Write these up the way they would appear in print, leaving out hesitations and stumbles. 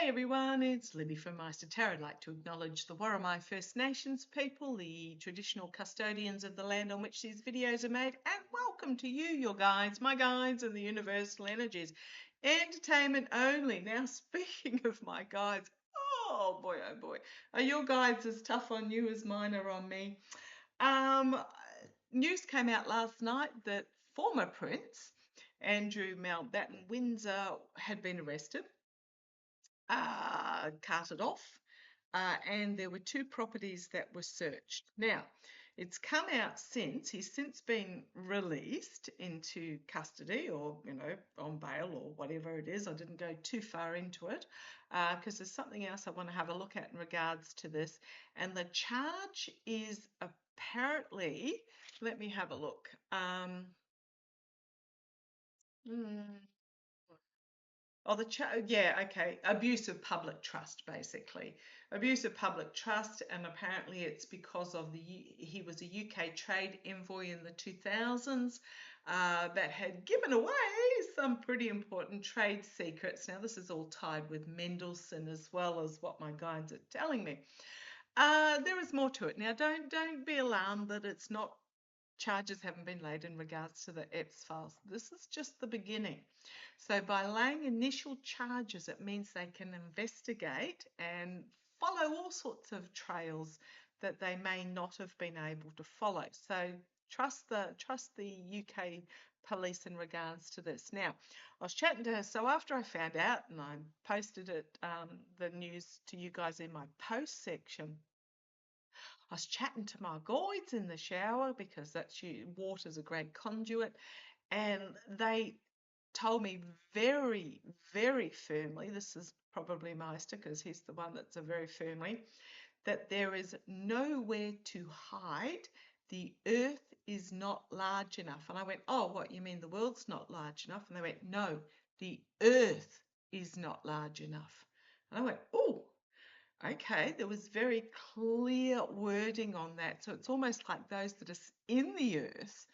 Hey everyone, it's Libby from Meister Tarot. I'd like to acknowledge the Worimi First Nations people, the traditional custodians of the land on which these videos are made, and welcome to you, your guides, my guides, and the universal energies. Entertainment only. Now, speaking of my guides, oh boy, are your guides as tough on you as mine are on me? News came out last night that former Prince Andrew Mountbatten Windsor had been arrested, carted off, and there were two properties that were searched. Now, it's come out he's since been released into custody or, on bail or whatever it is. I didn't go too far into it because there's something else I want to have a look at in regards to this. And the charge is apparently, let me have a look. Oh, abuse of public trust, basically. Abuse of public trust, and apparently it's because of he was a UK trade envoy in the 2000s that had given away some pretty important trade secrets. Now, this is all tied with Mendelssohn as well as what my guides are telling me. There is more to it. Now, don't be alarmed that it's not charges haven't been laid in regards to the EPS files. This is just the beginning. So by laying initial charges, it means they can investigate and follow all sorts of trails that they may not have been able to follow. So trust the UK police in regards to this. Now, I was chatting to her. So after I found out, and I posted it, the news to you guys in my post section, I was chatting to my guides in the shower because water's a great conduit, and they told me very, very firmly, this is probably Meister because he's the one that's a very firmly, that there is nowhere to hide. The earth is not large enough. And I went, oh, what, you mean the world's not large enough? And they went, no, the earth is not large enough. And I went, oh, okay, there was very clear wording on that. So it's almost like those that are in the earth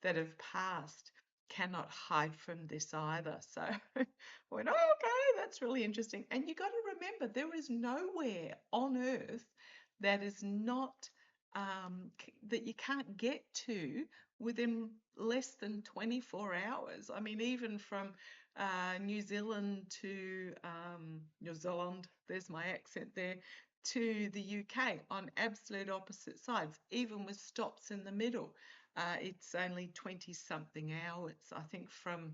that have passed cannot hide from this either. So I went, oh, okay, that's really interesting. And you got to remember, there is nowhere on earth that is not, that you can't get to within less than 24 hours. I mean, even from New Zealand to New Zealand, there's my accent there, to the UK on absolute opposite sides, even with stops in the middle. It's only 20-something hours. I think from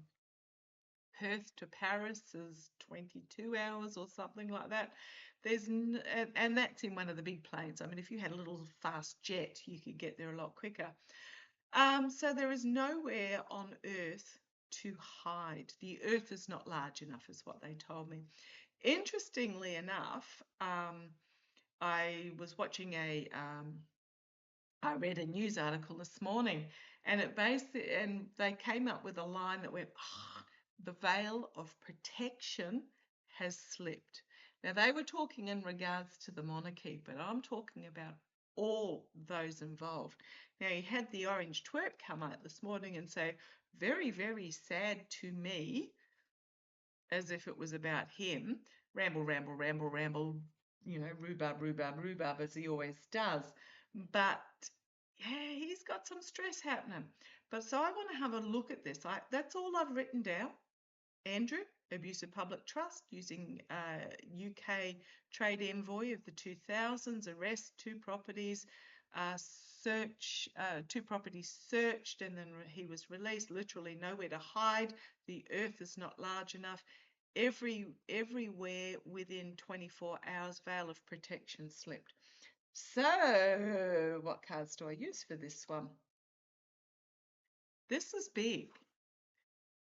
Perth to Paris is 22 hours or something like that. And that's in one of the big planes. I mean, if you had a little fast jet, you could get there a lot quicker. So there is nowhere on Earth to hide. The Earth is not large enough, is what they told me. Interestingly enough, I was watching I read a news article this morning, and they came up with a line that went, oh, the veil of protection has slipped. Now, they were talking in regards to the monarchy, but I'm talking about all those involved. Now, you had the Orange Twerp come out this morning and say, very, very sad to me, as if it was about him. Ramble, ramble, ramble, ramble, rhubarb, as he always does. But yeah, he's got some stress happening. But so I want to have a look at this. That's all I've written down. Andrew, abuse of public trust, using UK trade envoy of the 2000s, arrest, two properties, two properties searched, and then he was released, literally nowhere to hide. The earth is not large enough. Everywhere within 24 hours, veil of protection slipped. So, what cards do I use for this one? This is big.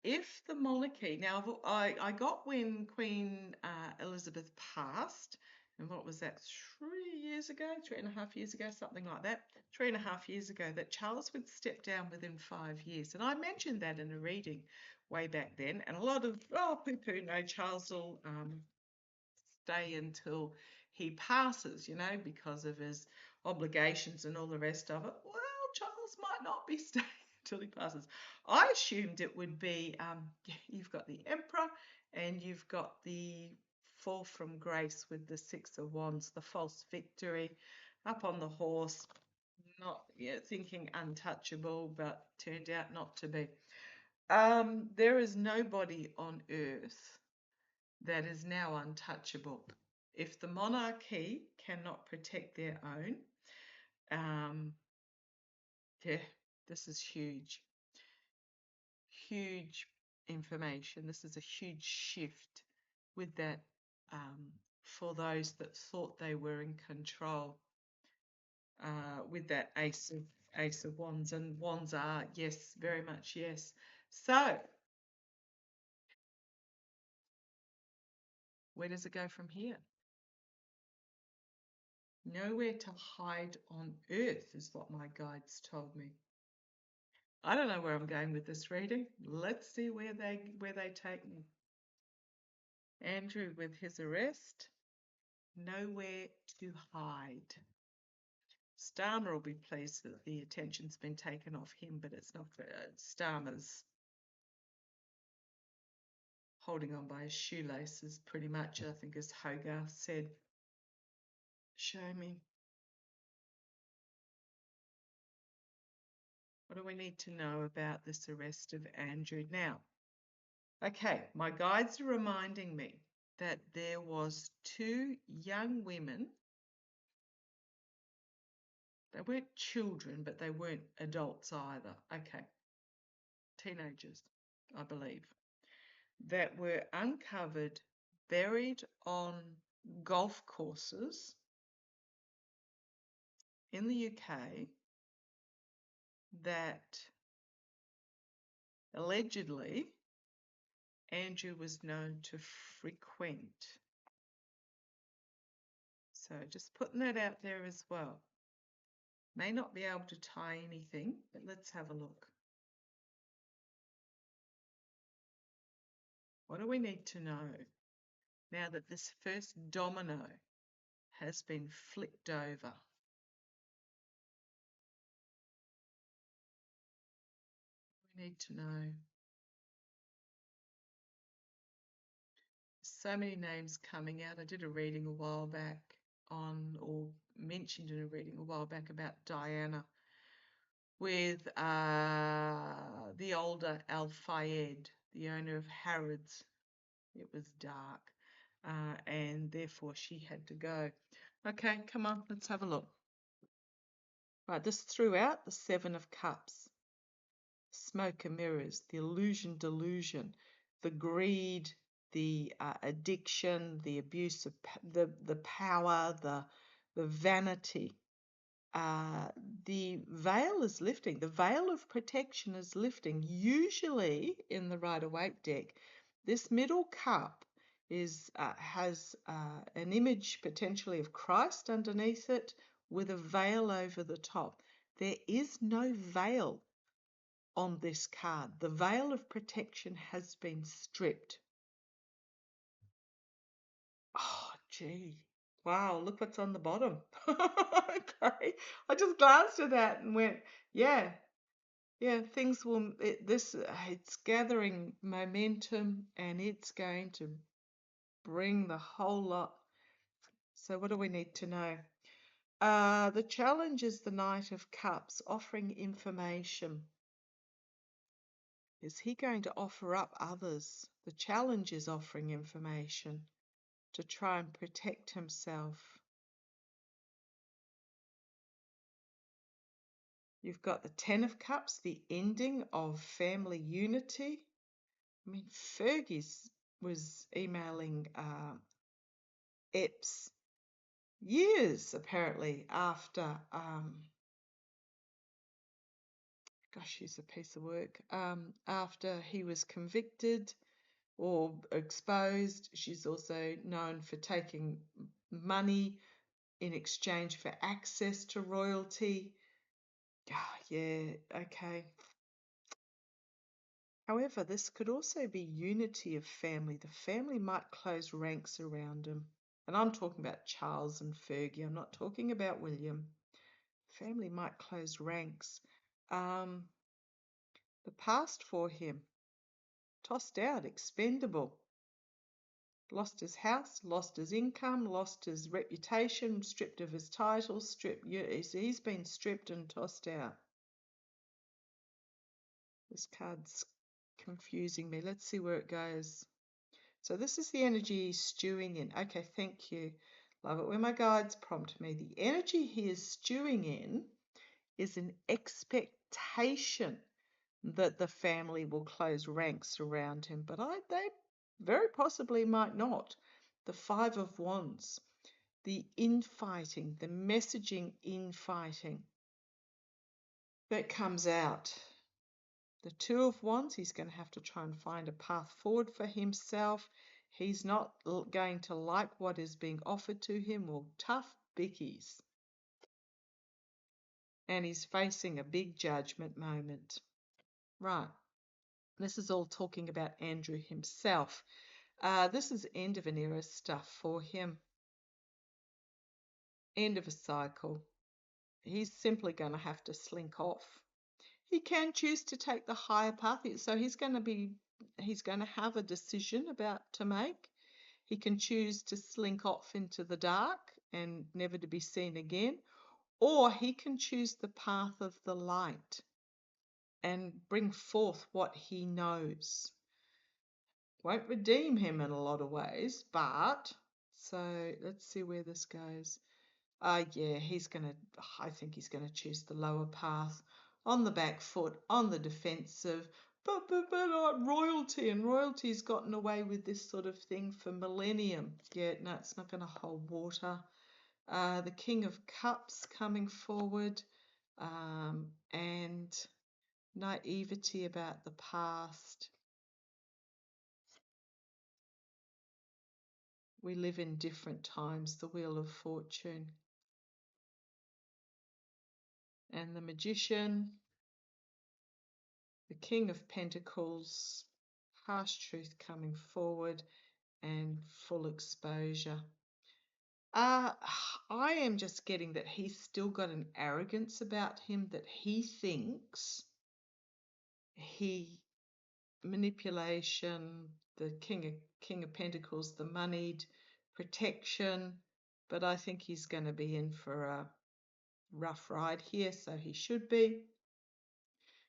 If the monarchy, now I got when Queen Elizabeth passed, and what was that, 3 years ago, 3.5 years ago, something like that, 3.5 years ago, that Charles would step down within 5 years. And I mentioned that in a reading way back then, and a lot of, poo-poo, no, Charles will stay until he passes, because of his obligations and all the rest of it. Well, Charles might not be staying until he passes. I assumed it would be, you've got the Emperor and you've got the fall from grace with the Six of Wands, the false victory, up on the horse, not thinking untouchable, but turned out not to be. There is nobody on earth that is now untouchable. If the monarchy cannot protect their own, yeah, this is huge. Huge information. This is a huge shift with that for those that thought they were in control with that Ace of Wands. And Wands are, yes, very much yes. So, where does it go from here? Nowhere to hide on earth is what my guides told me. I don't know where I'm going with this reading. Let's see where they take me. Andrew with his arrest. Nowhere to hide. Starmer will be pleased that the attention's been taken off him, but it's not for Starmer's holding on by his shoelaces, pretty much, I think, as Hogarth said. Show me. What do we need to know about this arrest of Andrew now? Okay, my guides are reminding me that there was two young women. They weren't children, but they weren't adults either. Okay, teenagers, I believe, that were uncovered, buried on golf courses in the UK that allegedly Andrew was known to frequent. So just putting that out there as well. May not be able to tie anything, but let's have a look. What do we need to know now that this first domino has been flicked over? We need to know. So many names coming out. I did a reading a while back on, or mentioned in a reading a while back about Diana with the older Al Fayed, the owner of Harrods. It was dark, and therefore she had to go. Okay, come on, let's have a look. Right, this threw out the Seven of Cups, smoke and mirrors, the illusion, delusion, the greed, the addiction, the abuse of the power, the vanity. The veil is lifting. The veil of protection is lifting. Usually in the Rider-Waite deck, this middle cup has an image potentially of Christ underneath it with a veil over the top. There is no veil on this card. The veil of protection has been stripped. Oh, gee. Wow, look what's on the bottom. Okay. I just glanced at that and went, yeah, things will, it's gathering momentum and it's going to bring the whole lot. So what do we need to know? The challenge is the Knight of Cups, offering information. Is he going to offer up others? The challenge is offering information to try and protect himself. You've got the Ten of Cups, the ending of family unity. I mean, Fergie was emailing Epps years, apparently, after, gosh, she's a piece of work, after he was convicted or exposed. She's also known for taking money in exchange for access to royalty. Yeah, okay. However, this could also be unity of family. The family might close ranks around him. And I'm talking about Charles and Fergie. I'm not talking about William. Family might close ranks. The past for him, tossed out, expendable. Lost his house, lost his income, lost his reputation, stripped of his title, he's been stripped and tossed out. This card's confusing me. Let's see where it goes. So this is the energy he's stewing in. Okay, thank you. Love it when my guides prompt me. The energy he is stewing in is an expectation that the family will close ranks around him, but they very possibly might not. The Five of Wands, the infighting, the messaging infighting that comes out. The Two of Wands, he's going to have to try and find a path forward for himself. He's not going to like what is being offered to him. Well, tough bickies. And he's facing a big judgment moment. Right. This is all talking about Andrew himself. This is end of an era stuff for him. End of a cycle. He's simply going to have to slink off. He can choose to take the higher path, so he's going to have a decision to make. He can choose to slink off into the dark and never to be seen again, or he can choose the path of the light and bring forth what he knows. Won't redeem him in a lot of ways, but so let's see where this goes. Yeah, I think he's gonna choose the lower path, on the back foot, on the defensive. But royalty, and royalty's gotten away with this sort of thing for millennium. Yeah, no, it's not gonna hold water. The King of Cups coming forward, and naivety about the past. We live in different times, the Wheel of Fortune. And the Magician, the King of Pentacles, harsh truth coming forward, and full exposure. I am just getting that he's still got an arrogance about him, that he thinks manipulation, the King of Pentacles, the moneyed, protection, but I think he's going to be in for a rough ride here, so he should be,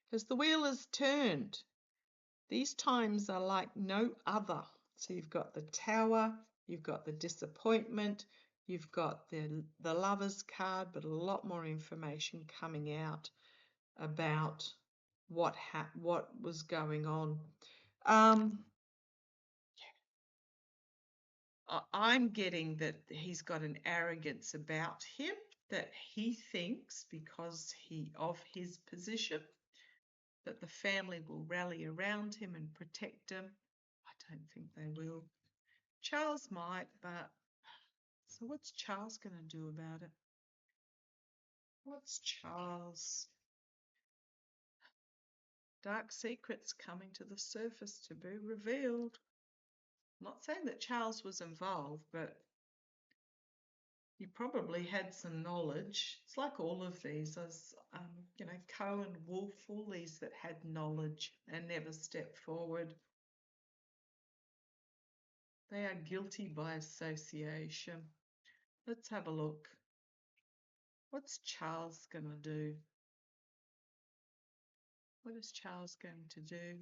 because the wheel is turned. These times are like no other. So you've got the Tower, you've got the disappointment, you've got the Lover's card, but a lot more information coming out about what was going on. I'm getting that he's got an arrogance about him, that he thinks because of his position that the family will rally around him and protect him. I don't think they will. Charles might, but so what's Charles going to do about it? What's Charles? Dark secrets coming to the surface to be revealed. I'm not saying that Charles was involved, but he probably had some knowledge. It's like all of these, as Cohen, Wolf, all these that had knowledge and never stepped forward. They are guilty by association. Let's have a look. What's Charles going to do? What is Charles going to do?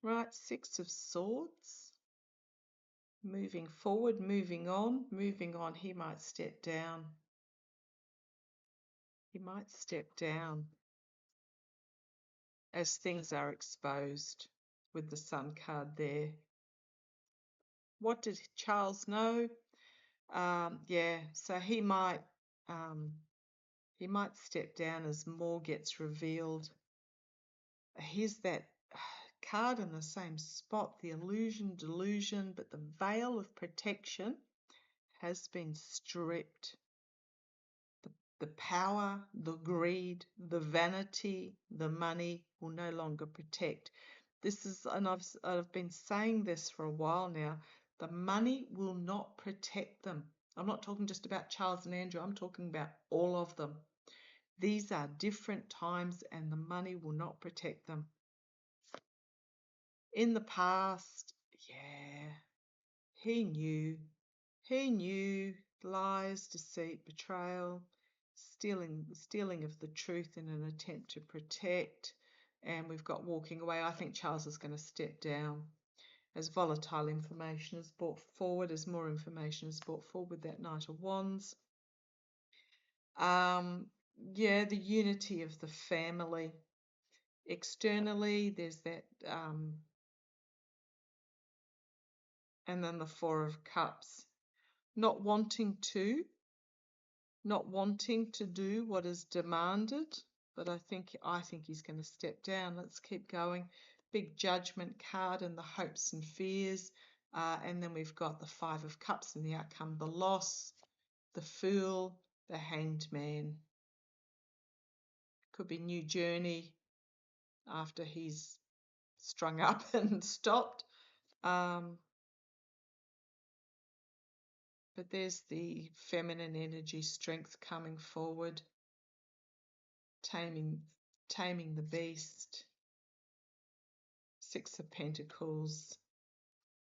Right, Six of Swords. Moving forward, moving on. He might step down. He might step down as things are exposed with the Sun card there. What did Charles know? Yeah, so he might step down as more gets revealed. Here's that card in the same spot, the illusion, delusion, but the veil of protection has been stripped. The power, the greed, the vanity, the money will no longer protect. This is, and I've been saying this for a while now, the money will not protect them. I'm not talking just about Charles and Andrew, I'm talking about all of them. These are different times and the money will not protect them. In the past, yeah, he knew. He knew lies, deceit, betrayal, stealing of the truth in an attempt to protect. And we've got walking away. I think Charles is going to step down as volatile information is brought forward, as more information is brought forward with that Knight of Wands. Yeah, the unity of the family. Externally, there's that, and then the Four of Cups. Not wanting to do what is demanded, but I think he's going to step down. Let's keep going. Big Judgment card and the hopes and fears. And then we've got the Five of Cups and the outcome, the loss, the Fool, the Hanged Man. Could be new journey after he's strung up and stopped. But there's the feminine energy, strength coming forward, taming the beast. Six of Pentacles,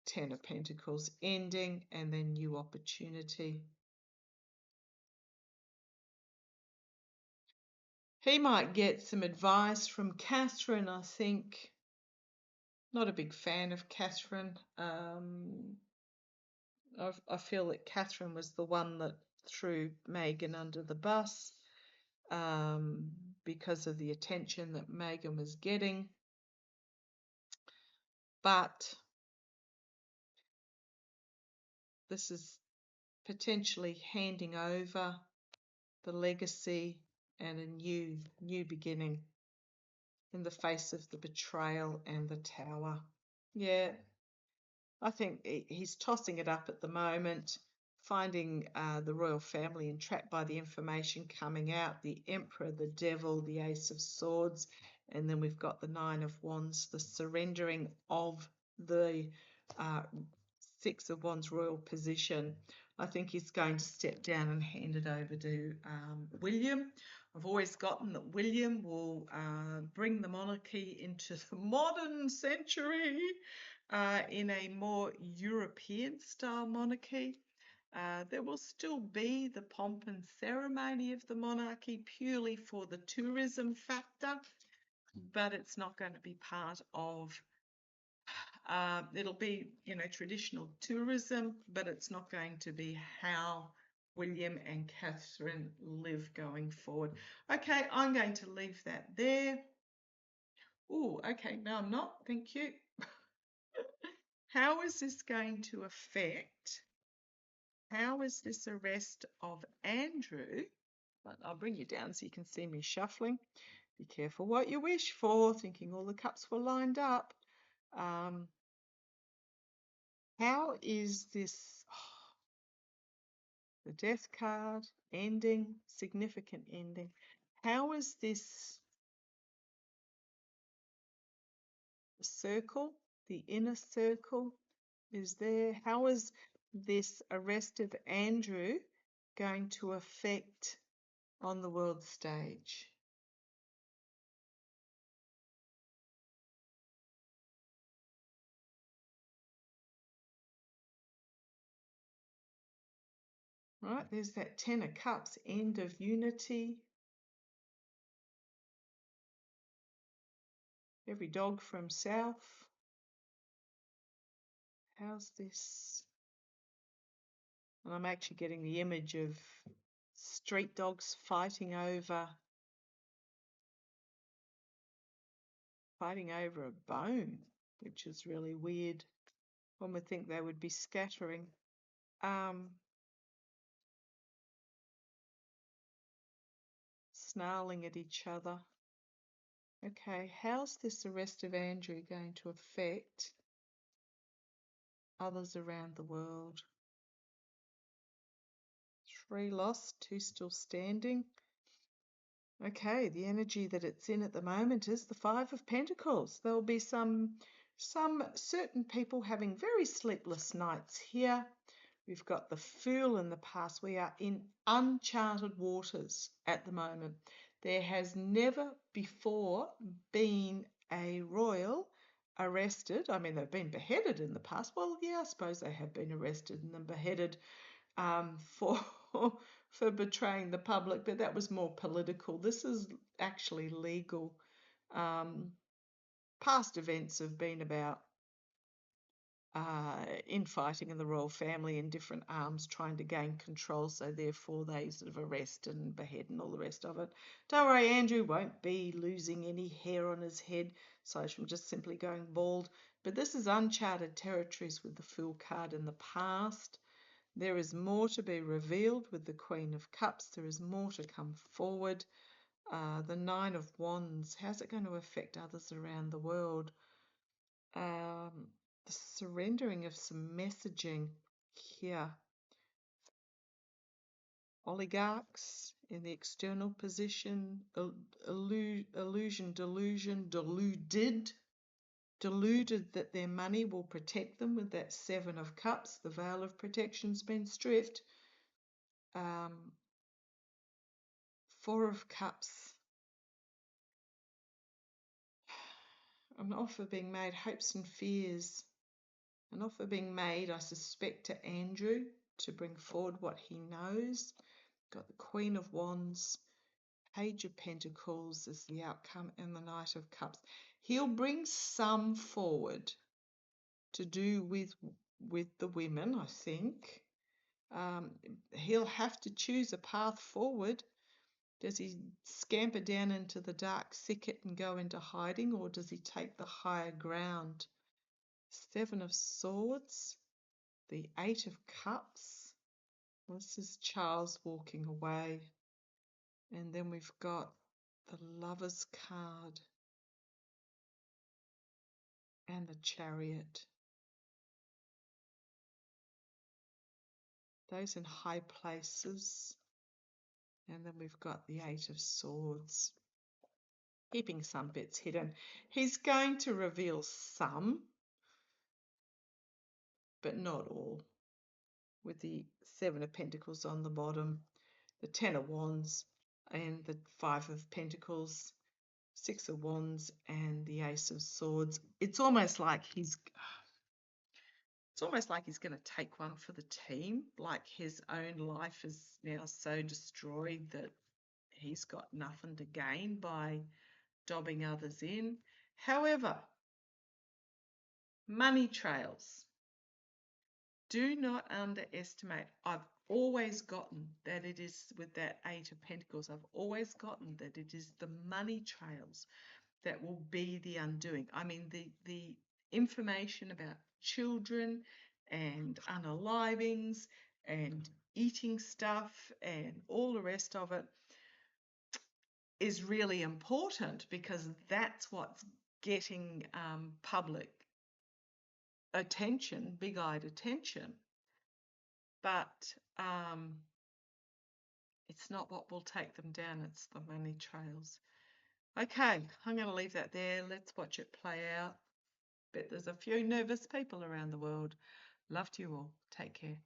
Ten of Pentacles, ending, and then new opportunity. He might get some advice from Catherine, I think. Not a big fan of Catherine. I feel that Catherine was the one that threw Megan under the bus because of the attention that Megan was getting. But this is potentially handing over the legacy and a new beginning in the face of the betrayal and the Tower. Yeah, I think he's tossing it up at the moment, finding the royal family entrapped by the information coming out, the Emperor, the Devil, the Ace of Swords, and then we've got the Nine of Wands, the surrendering of the Six of Wands royal position. I think he's going to step down and hand it over to William. I've always gotten that William will bring the monarchy into the modern century in a more European style monarchy. There will still be the pomp and ceremony of the monarchy purely for the tourism factor, but it's not going to be part of it'll be, traditional tourism, but it's not going to be how William and Catherine live going forward. Okay, I'm going to leave that there. Oh, okay, no, I'm not. Thank you. How is this going to affect? How is this arrest of Andrew? But I'll bring you down so you can see me shuffling. Be careful what you wish for, thinking all the cups were lined up. How is this, the Death card, ending, significant ending. How is this circle, the inner circle is there? How is this arrest of Andrew going to affect on the world stage? Right, there's that Ten of Cups, end of unity. Every dog for himself. How's this? And I'm actually getting the image of street dogs fighting over a bone, which is really weird. One would think they would be scattering. Snarling at each other. Okay, how's this arrest of Andrew going to affect others around the world? 3 lost, 2 still standing. Okay, the energy that it's in at the moment is the Five of Pentacles. There'll be some certain people having very sleepless nights here. We've got the Fool in the past. We are in uncharted waters at the moment. There has never before been a royal arrested. I mean, they've been beheaded in the past. Well, yeah, I suppose they have been arrested and then beheaded for for betraying the public, but that was more political. This is actually legal. Past events have been about infighting in the royal family in different arms trying to gain control, so therefore they sort of arrest and behead and all the rest of it. Don't worry, Andrew won't be losing any hair on his head, aside from just simply going bald. But this is uncharted territories with the Fool card in the past. There is more to be revealed with the Queen of Cups. There is more to come forward. The Nine of Wands, how's it going to affect others around the world? The surrendering of some messaging here. Oligarchs in the external position, illusion, delusion, deluded that their money will protect them with that Seven of Cups. The veil of protection's been stripped. Four of Cups. An offer being made, hopes and fears. An offer being made, I suspect, to Andrew to bring forward what he knows. Got the Queen of Wands, Page of Pentacles as the outcome, and the Knight of Cups. He'll bring some forward to do with the women, I think. He'll have to choose a path forward. Does he scamper down into the dark thicket and go into hiding, or does he take the higher ground? Seven of Swords, the Eight of Cups. This is Charles walking away. And then we've got the Lover's card and the Chariot. Those in high places. And then we've got the Eight of Swords. Keeping some bits hidden. He's going to reveal some, but not all. With the Seven of Pentacles on the bottom, the Ten of Wands and the Five of Pentacles, Six of Wands and the Ace of Swords. It's almost like he's going to take one for the team, like his own life is now so destroyed that he's got nothing to gain by dobbing others in. However, money trails. Do not underestimate. I've always gotten that it is with that Eight of Pentacles. I've always gotten that it is the money trails that will be the undoing. I mean, the information about children and unalivings and eating stuff and all the rest of it is really important, because that's what's getting public attention, big-eyed attention. But it's not what will take them down, it's the money trails. Okay, I'm going to leave that there. Let's watch it play out. Bet there's a few nervous people around the world. Love to you all. Take care.